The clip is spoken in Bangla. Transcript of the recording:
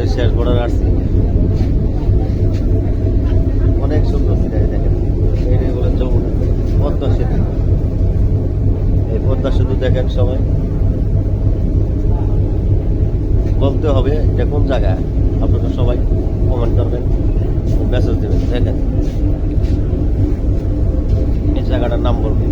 আমাদের শেষ বর্ডার আসছি। অনেক সুন্দর সিনারি দেখেন। এই বলে যমুনা, পদ্মা সেতু। এই পদ্মা সেতু দেখেন সবাই। বলতে হবে এটা কোন জায়গা, আপনারা সবাই কমেন্ট করবেন, মেসেজ দেবেন। দেখেন এই জায়গাটার নাম বলবেন।